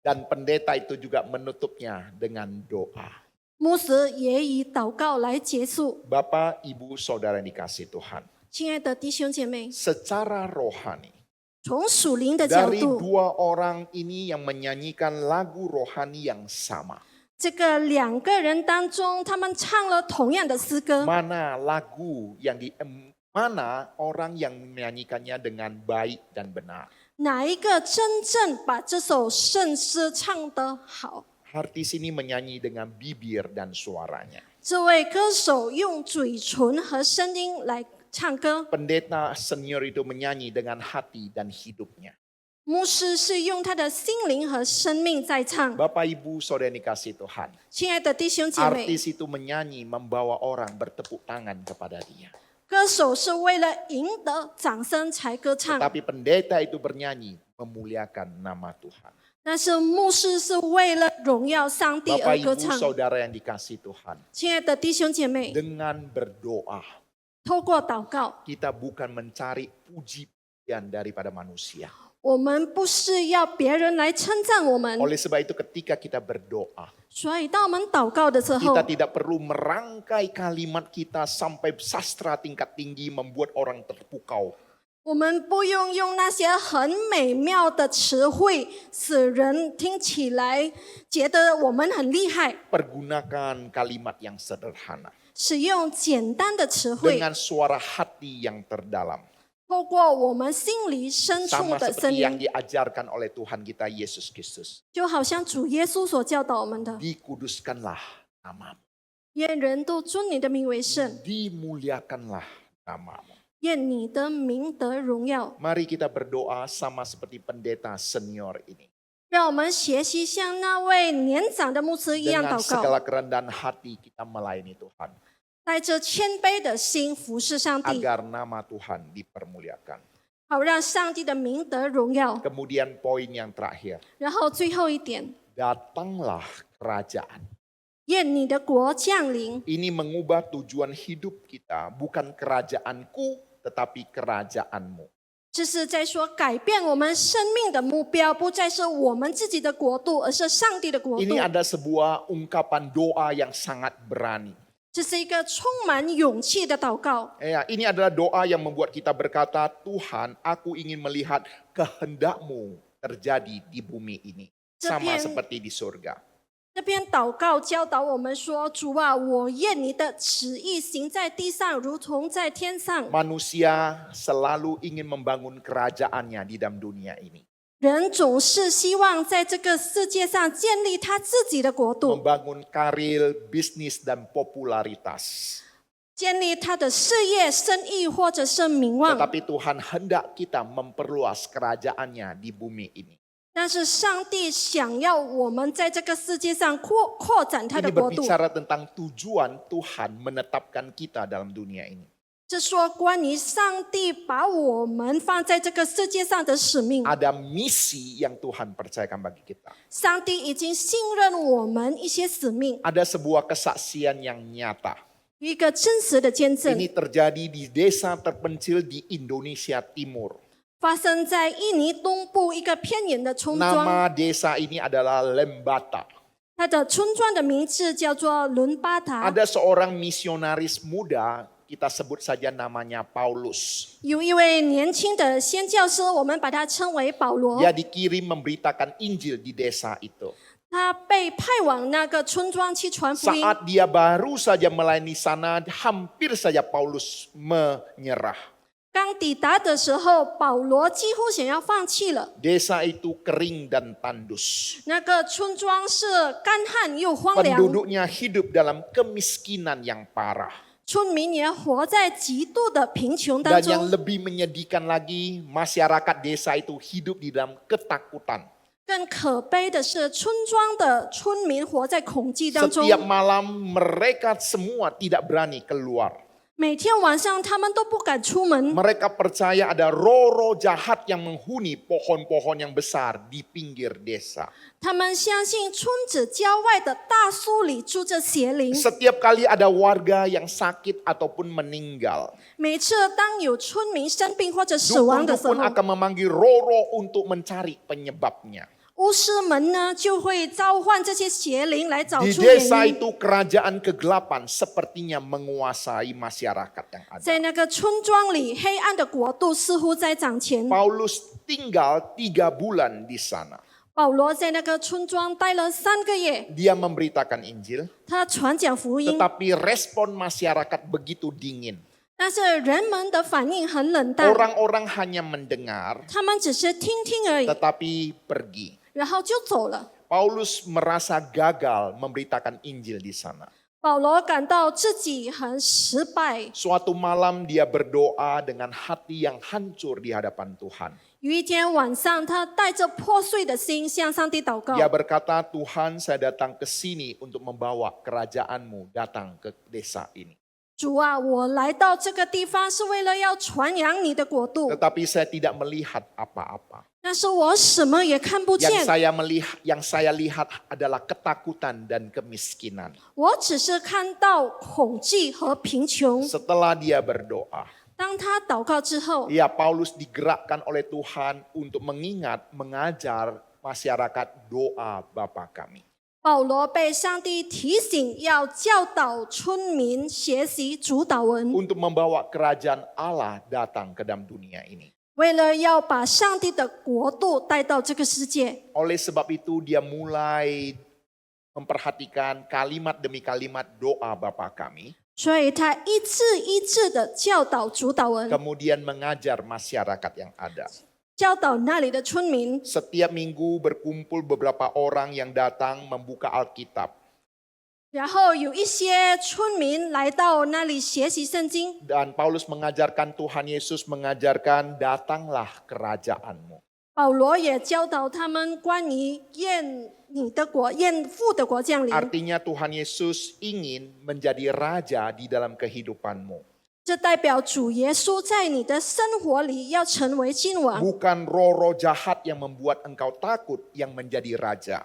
Speaker 1: Dan pendeta itu juga menutupnya dengan doa.
Speaker 2: 牧师也以祷告来结束。
Speaker 1: Bapak, Ibu, Saudara yang dikasihi Tuhan.
Speaker 2: 亲爱的弟兄姐妹，
Speaker 1: Secara rohani,
Speaker 2: 从属灵的角
Speaker 1: dari
Speaker 2: 度，
Speaker 1: dua orang ini yang menyanyikan lagu rohani yang sama.
Speaker 2: 这个两个人当中，他们唱了同样的诗歌，
Speaker 1: Mana orang yang menyanyikannya dengan baik dan benar.
Speaker 2: 哪一个真正把这首圣诗唱得好？
Speaker 1: Artis ini menyanyi dengan bibir dan suaranya.
Speaker 2: 这位歌手用嘴唇和声音来唱歌，
Speaker 1: Pendeta senior itu menyanyi dengan hati dan hidupnya.
Speaker 2: 牧师是用他的心灵和生命在唱。
Speaker 1: Bapak, Ibu, Saudara yang dikasihi Tuhan.
Speaker 2: 亲爱的弟兄姐妹，
Speaker 1: Artis itu menyanyi membawa orang bertepuk tangan kepada dia.
Speaker 2: 歌手是为了赢得掌声才歌唱，
Speaker 1: Tetapi pendeta itu bernyanyi memuliakan nama Tuhan.
Speaker 2: 但是牧师是为了荣耀上帝
Speaker 1: Bapak,
Speaker 2: 而歌
Speaker 1: Ibu,
Speaker 2: 唱。
Speaker 1: Saudara yang dikasihi Tuhan.
Speaker 2: 亲爱的弟兄姐妹，
Speaker 1: Dengan berdoa,
Speaker 2: 透过祷告，
Speaker 1: kita bukan mencari puji-pujian daripada manusia.
Speaker 2: 我们不是要别人来称赞我们，
Speaker 1: Oleh sebab itu ketika kita berdoa,
Speaker 2: 所以当我们祷告的时候
Speaker 1: kita，tidak perlu merangkai kalimat kita sampai sastra tingkat tinggi membuat orang terpukau.
Speaker 2: 我们不用用那些很美妙的词汇，使人听起来觉得我们很厉害。
Speaker 1: Pergunakan kalimat yang sederhana.
Speaker 2: 使用简单的词汇，
Speaker 1: Dengan suara hati yang terdalam.
Speaker 2: 透过我们心里深处
Speaker 1: Sama
Speaker 2: 的声
Speaker 1: seperti yang
Speaker 2: 音，
Speaker 1: diajarkan oleh Tuhan kita Yesus Kristus.
Speaker 2: 就好像主耶稣所教导我们的，
Speaker 1: Dikuduskanlah namamu.
Speaker 2: 愿人都尊你的名为圣，
Speaker 1: Dimuliakanlah namamu.
Speaker 2: 愿你的名得荣耀。
Speaker 1: Mari kita berdoa sama seperti pendeta senior ini.
Speaker 2: 让我们学习像那位年长的牧师一样
Speaker 1: Dengan
Speaker 2: 祷告，
Speaker 1: segala kerendahan hati kita melayani Tuhan.
Speaker 2: 带着谦卑的心服侍上帝，
Speaker 1: Agar nama Tuhan dipermuliakan.
Speaker 2: 好让上帝的名得荣耀。
Speaker 1: Kemudian poin yang terakhir.
Speaker 2: 然后最后一点，
Speaker 1: Datanglah kerajaan.
Speaker 2: 愿你的国降临。
Speaker 1: Ini mengubah tujuan hidup kita. Bukan kerajaanku, tetapi kerajaanmu.
Speaker 2: 这是在说改变我们生命的目标，不再是我们自己的国度，而是上帝的国度。
Speaker 1: Ini ada sebuah ungkapan doa yang sangat berani.
Speaker 2: 这是一个充满勇气的祷告。
Speaker 1: Ya, ini adalah doa yang membuat kita berkata, Tuhan, aku ingin melihat kehendak-Mu terjadi di bumi ini. Sama
Speaker 2: Tapi-
Speaker 1: seperti di surga.
Speaker 2: 这篇祷告教导我们说：“主啊，我愿你的旨意行在地上，如同在天上。”
Speaker 1: Manusia selalu ingin membangun kerajaannya di dalam dunia ini.
Speaker 2: 人总是希望在这个世界上建立他自己的国度，
Speaker 1: Membangun karir, bisnis, dan popularitas.
Speaker 2: 建立他的事业、生意或者是名望。
Speaker 1: Tetapi Tuhan hendak kita memperluas kerajaannya di bumi ini.
Speaker 2: 但是上帝想要我们在这个世界上扩展他的
Speaker 1: Ini
Speaker 2: 国度。
Speaker 1: berbicara tentang tujuan Tuhan menetapkan kita dalam dunia ini.
Speaker 2: 这说关于上帝把我们放在这个世界上的使命。
Speaker 1: Ada misi yang Tuhan percayakan bagi kita.
Speaker 2: 上帝已经信任我们一些使命，
Speaker 1: Ada sebuah kesaksian yang nyata.
Speaker 2: 一个真实的见证
Speaker 1: Ini terjadi di desa terpencil di Indonesia Timur.
Speaker 2: 发生在印尼东部一个偏远的村庄。
Speaker 1: Nama desa ini adalah Lembata.
Speaker 2: 它的村庄的名字叫做伦巴塔。
Speaker 1: Ada seorang misionaris muda, kita sebut saja namanya Paulus.
Speaker 2: 有一位年轻的宣教师，我们把他称为保罗。
Speaker 1: Dia dikirim memberitakan Injil di desa itu.
Speaker 2: 他被派往那个村庄去传福音。
Speaker 1: Saat dia baru saja melayani sana, hampir saja Paulus menyerah.
Speaker 2: 刚抵达的时候，保罗几乎想要放弃了。
Speaker 1: Desa itu kering dan tandus.
Speaker 2: 那个村庄是干旱又荒凉，
Speaker 1: Penduduknya hidup dalam kemiskinan yang parah.
Speaker 2: 村民也活在极度的贫穷当
Speaker 1: Dan yang
Speaker 2: 中。
Speaker 1: lebih menyedihkan lagi, masyarakat desa itu hidup di dalam ketakutan.
Speaker 2: 更可悲的是，村庄的村民活在恐惧当中。
Speaker 1: Setiap malam mereka semua tidak berani keluar.
Speaker 2: 每天晚上他们都不敢出门，
Speaker 1: Mereka percaya ada roh-roh jahat yang menghuni pohon-pohon yang besar di pinggir desa.
Speaker 2: 他们相信村子郊外的大树里住着邪灵。
Speaker 1: Setiap kali ada warga yang sakit ataupun meninggal,
Speaker 2: 每次当有村民生病或者死亡的时候，
Speaker 1: dukun-dukun akan memanggil roh-roh untuk mencari penyebabnya.
Speaker 2: 巫师们呢就会召唤这些邪灵来找
Speaker 1: Di
Speaker 2: 出原
Speaker 1: desa
Speaker 2: 因。
Speaker 1: itu kerajaan kegelapan sepertinya menguasai masyarakat yang ada.
Speaker 2: 在那个村庄里，黑暗的国度似乎在掌权。
Speaker 1: Paulus tinggal 3 bulan di sana.
Speaker 2: 保罗在那个村庄待了3个月，
Speaker 1: Dia memberitakan Injil,
Speaker 2: 他传讲福音，
Speaker 1: tetapi respon masyarakat begitu dingin.
Speaker 2: 但是人们的反应很冷淡，
Speaker 1: Orang-orang hanya mendengar,
Speaker 2: 他们只是听听而已，
Speaker 1: tetapi pergi.
Speaker 2: 然后就走了。
Speaker 1: Paulus merasa gagal memberitakan Injil di sana.
Speaker 2: 保罗感到自己很失败。
Speaker 1: Suatu malam dia berdoa dengan hati yang hancur di hadapan Tuhan.
Speaker 2: 有一天晚上，他带着破碎的心向上帝祷告。
Speaker 1: Dia berkata, Tuhan saya datang ke sini untuk membawa kerajaan-Mu datang ke desa ini.
Speaker 2: 主啊，我来到这个地方是为了要传扬你的国度，
Speaker 1: Tetapi saya tidak melihat apa-apa.
Speaker 2: 但是我什么也看不
Speaker 1: Yang
Speaker 2: 见，
Speaker 1: saya lihat adalah ketakutan dan kemiskinan.
Speaker 2: 我只是看到恐惧和贫穷。
Speaker 1: Setelah dia berdoa,
Speaker 2: 当他祷告之后，
Speaker 1: ya Paulus digerakkan oleh Tuhan untuk mengajar masyarakat doa Bapa kami.
Speaker 2: 保罗被上帝提醒要教导村民学习主祷文，
Speaker 1: Untuk membawa kerajaan Allah datang ke dalam dunia ini.
Speaker 2: 为了要把上帝的国度带到这个世界。
Speaker 1: Oleh sebab itu dia mulai memperhatikan kalimat demi kalimat doa Bapa kami.
Speaker 2: 所以他一字一字的教导主祷文，
Speaker 1: Kemudian mengajar masyarakat yang ada.
Speaker 2: 教导那里的村民。
Speaker 1: Setiap minggu berkumpul beberapa orang yang datang membuka Alkitab.
Speaker 2: 然后有一些村民来到那里学习圣经，
Speaker 1: Dan Paulus mengajarkan, Tuhan Yesus mengajarkan, datanglah kerajaanmu.
Speaker 2: 保罗也教导他们关于愿父的国降临。
Speaker 1: Artinya Tuhan Yesus ingin menjadi raja di dalam kehidupanmu.
Speaker 2: 这代表主耶稣在你的生活里要成为君王，
Speaker 1: Bukan roh-roh jahat yang membuat engkau takut yang menjadi raja.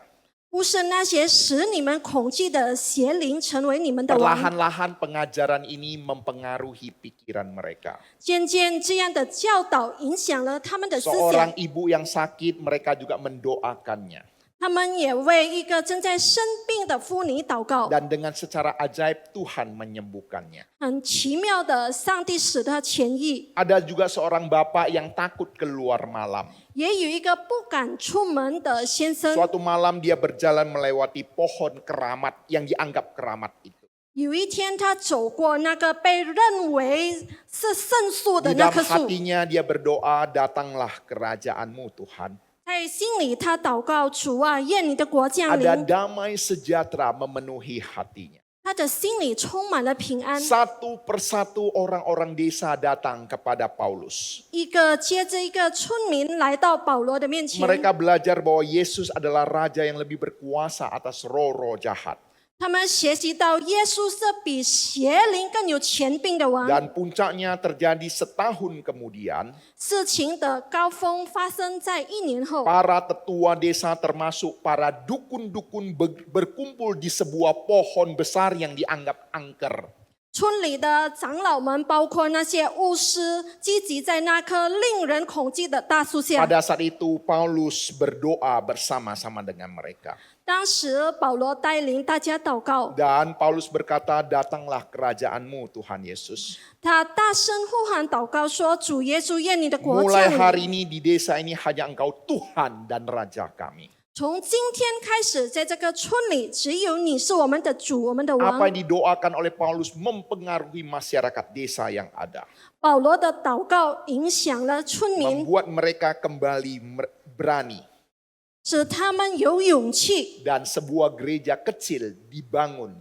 Speaker 2: 不是那些使你们恐惧的邪灵成为你们的王。
Speaker 1: Perlahan-lahan pengajaran ini mempengaruhi pikiran mereka.
Speaker 2: 渐渐这样的教导影响了他们的思想，
Speaker 1: Seorang ibu yang sakit, mereka juga mendoakannya.
Speaker 2: 他们也为一个正在生病的妇女祷告。
Speaker 1: Dan dengan secara ajaib Tuhan menyembuhkannya.
Speaker 2: 很奇妙的，上帝使他痊愈。
Speaker 1: Ada juga seorang bapak yang takut keluar malam.
Speaker 2: 也有一个不敢出门的先生，
Speaker 1: Suatu malam dia berjalan melewati pohon keramat yang dianggap keramat itu.
Speaker 2: 有一天他走过那个被认为是圣树的
Speaker 1: Di
Speaker 2: 那
Speaker 1: dalam
Speaker 2: 棵树，
Speaker 1: hatinya dia berdoa, datanglah kerajaanmu Tuhan.
Speaker 2: 在心里他祷告：主啊，愿你的国降
Speaker 1: Ada
Speaker 2: 临。
Speaker 1: damai sejahtera memenuhi hatinya.
Speaker 2: 他的心里充满了平安。
Speaker 1: Satu persatu orang-orang desa datang kepada Paulus.
Speaker 2: 一个接着一个村民来到保罗的面前，
Speaker 1: Mereka belajar bahwa Yesus adalah raja yang lebih berkuasa atas roh-roh jahat.
Speaker 2: 他们学习到耶稣是比邪灵更有权柄的王。
Speaker 1: Dan puncaknya terjadi setahun kemudian,
Speaker 2: 事情的高峰发生在1年后，
Speaker 1: para tetua desa termasuk para dukun-dukun berkumpul di sebuah pohon besar yang dianggap angker.
Speaker 2: 村里的长老们，包括那些巫师，聚集在那棵令人恐惧的大树下。
Speaker 1: Pada saat itu Paulus berdoa bersama-sama dengan mereka.
Speaker 2: 当时保罗带领大家祷告，
Speaker 1: Dan Paulus berkata, datanglah kerajaanmu Tuhan Yesus.
Speaker 2: 他大声呼喊祷告说：“主耶稣，愿你的国
Speaker 1: Mulai
Speaker 2: 降临。
Speaker 1: hari ini di desa ini hanya Engkau Tuhan dan Raja kami.
Speaker 2: 从今天开始，在这个村里，只有你是我们的主，我们的
Speaker 1: Apa
Speaker 2: 王。
Speaker 1: yang didoakan oleh Paulus mempengaruhi masyarakat desa yang ada. ”
Speaker 2: 保罗的祷告影响了村民，
Speaker 1: Membuat mereka kembali berani.
Speaker 2: 使他们有勇气。
Speaker 1: Dan sebuah gereja kecil dibangun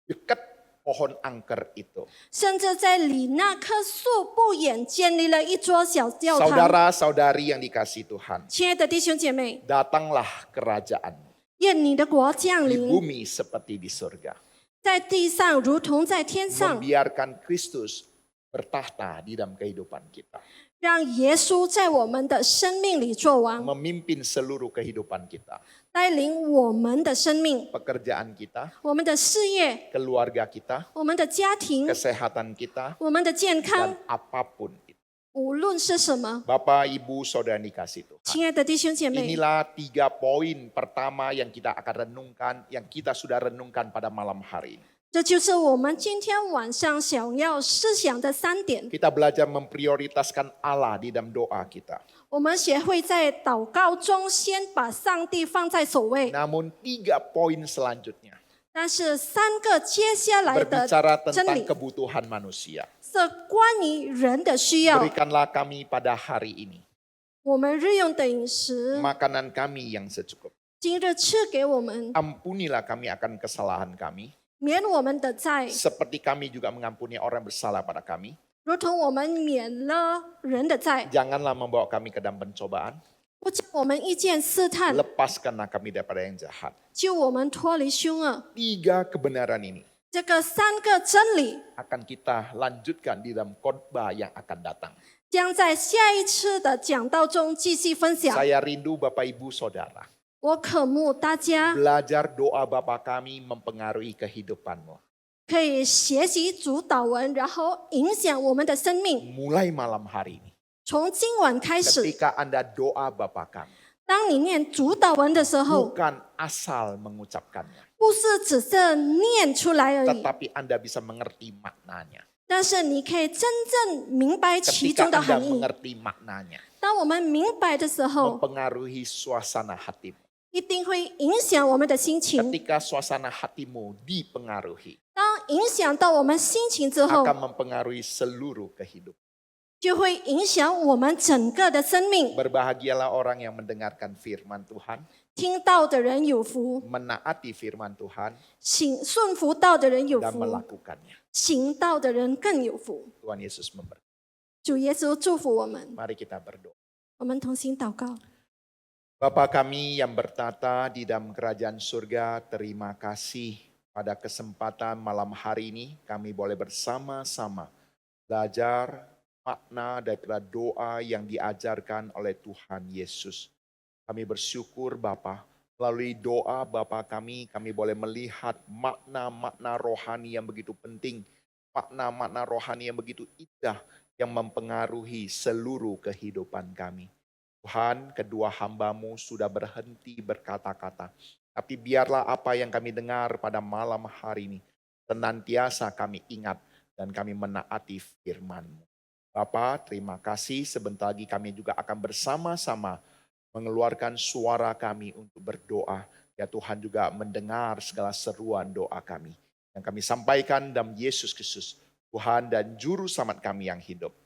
Speaker 1: dekat pohon angker itu.
Speaker 2: 甚至在离那棵树不远，建立了一座小教堂。
Speaker 1: Saudara-saudari yang dikasihi Tuhan,
Speaker 2: 亲爱的弟兄姐妹，
Speaker 1: datanglah kerajaan
Speaker 2: 愿你的国降
Speaker 1: di
Speaker 2: 临，
Speaker 1: bumi seperti di surga.
Speaker 2: 在地上如同在天上，
Speaker 1: Membiarkan Kristus bertahta di dalam kehidupan kita.
Speaker 2: 让耶稣在我们的生命里做王，
Speaker 1: Memimpin seluruh kehidupan kita.
Speaker 2: 带领我们的生命、
Speaker 1: Pekerjaan kita,
Speaker 2: 我们的事业、
Speaker 1: keluarga kita,
Speaker 2: 我们的家庭、
Speaker 1: kesehatan kita,
Speaker 2: 我们的健康
Speaker 1: dan，apapun itu.
Speaker 2: 无论是什么。
Speaker 1: Bapak, Ibu, Saudara yang dikasihi Tuhan.
Speaker 2: 亲爱的弟兄姐妹，
Speaker 1: Inilah 3 poin pertama yang kita akan renungkan, yang kita sudah renungkan pada malam hari ini.
Speaker 2: 这就是我们今天晚上想要思想的3点。
Speaker 1: Kita belajar memprioritaskan Allah di dalam doa kita.
Speaker 2: 我们学会在祷告中先把上帝放在首位，
Speaker 1: Namun 3 poin selanjutnya
Speaker 2: 但是3个接下来的
Speaker 1: berbicara
Speaker 2: 真
Speaker 1: tentang
Speaker 2: 理
Speaker 1: kebutuhan manusia.
Speaker 2: 是关于人的需要。
Speaker 1: Berikanlah kami pada hari ini
Speaker 2: 我们日用的饮食，
Speaker 1: makanan kami yang secukup.
Speaker 2: 今日赐给我们，
Speaker 1: Ampunilah kami akan kesalahan kami,
Speaker 2: 免我们的债，
Speaker 1: seperti kami juga mengampuni orang bersalah pada kami.
Speaker 2: 如同我们免了人的债，
Speaker 1: Janganlah membawa kami ke dalam pencobaan,
Speaker 2: 不叫我们遇见试探，
Speaker 1: lepaskanlah kami daripada yang jahat.
Speaker 2: 救我们脱离凶恶。
Speaker 1: 3 kebenaran ini
Speaker 2: 这个3个真理
Speaker 1: akan kita lanjutkan di dalam khotbah yang akan datang.
Speaker 2: 将在下一次的讲道中继续分享。
Speaker 1: Saya rindu Bapak Ibu Saudara,
Speaker 2: 我渴慕大家
Speaker 1: belajar doa Bapa kami mempengaruhi kehidupanmu.
Speaker 2: 可以学习主祷文，然后影响我们的生命。
Speaker 1: Mulai malam hari ini,
Speaker 2: 从今晚开始，
Speaker 1: ketika Anda doa Bapa kami,
Speaker 2: 当你念主祷文的时候，
Speaker 1: bukan asal mengucapkannya,
Speaker 2: 不是只是念出来而已，
Speaker 1: tetapi Anda bisa mengerti maknanya.
Speaker 2: 但是你可以真正明白其
Speaker 1: Ketika
Speaker 2: 中的
Speaker 1: Anda
Speaker 2: 含义。
Speaker 1: mengerti maknanya,
Speaker 2: 当我们明白的时候，
Speaker 1: mempengaruhi suasana hatimu.
Speaker 2: 一定会影响我们的心情。
Speaker 1: Ketika suasana hatimu dipengaruhi,
Speaker 2: 当影响到我们心情之后，
Speaker 1: akan mempengaruhi seluruh kehidupan.
Speaker 2: 就会影响我们整个的生命。
Speaker 1: Berbahagialah orang yang mendengarkan firman Tuhan,
Speaker 2: 听到的人有福，
Speaker 1: menaati firman Tuhan,
Speaker 2: 顺服道的人有
Speaker 1: dan
Speaker 2: 福，
Speaker 1: melakukannya.
Speaker 2: 行道的人更有福。
Speaker 1: Tuhan Yesus memberkati.
Speaker 2: 主耶稣祝福我们，
Speaker 1: Mari kita berdoa.
Speaker 2: 我们同心祷告。
Speaker 1: Bapa kami yang bertata di dalam kerajaan surga, terima kasih pada kesempatan malam hari ini kami boleh bersama-sama belajar makna daripada doa yang diajarkan oleh Tuhan Yesus. Kami bersyukur Bapa, melalui doa Bapa kami boleh melihat makna-makna rohani yang begitu penting, makna-makna rohani yang begitu indah yang mempengaruhi seluruh kehidupan kami. Tuhan, kedua hamba-Mu sudah berhenti berkata-kata. Tapi biarlah apa yang kami dengar pada malam hari ini senantiasa kami ingat dan kami menaati firman-Mu. Bapa, terima kasih. Sebentar lagi kami juga akan bersama-sama mengeluarkan suara kami untuk berdoa. Ya Tuhan juga mendengar segala seruan doa kami. Yang kami sampaikan dalam Yesus Kristus, Tuhan dan Juru Selamat kami yang hidup.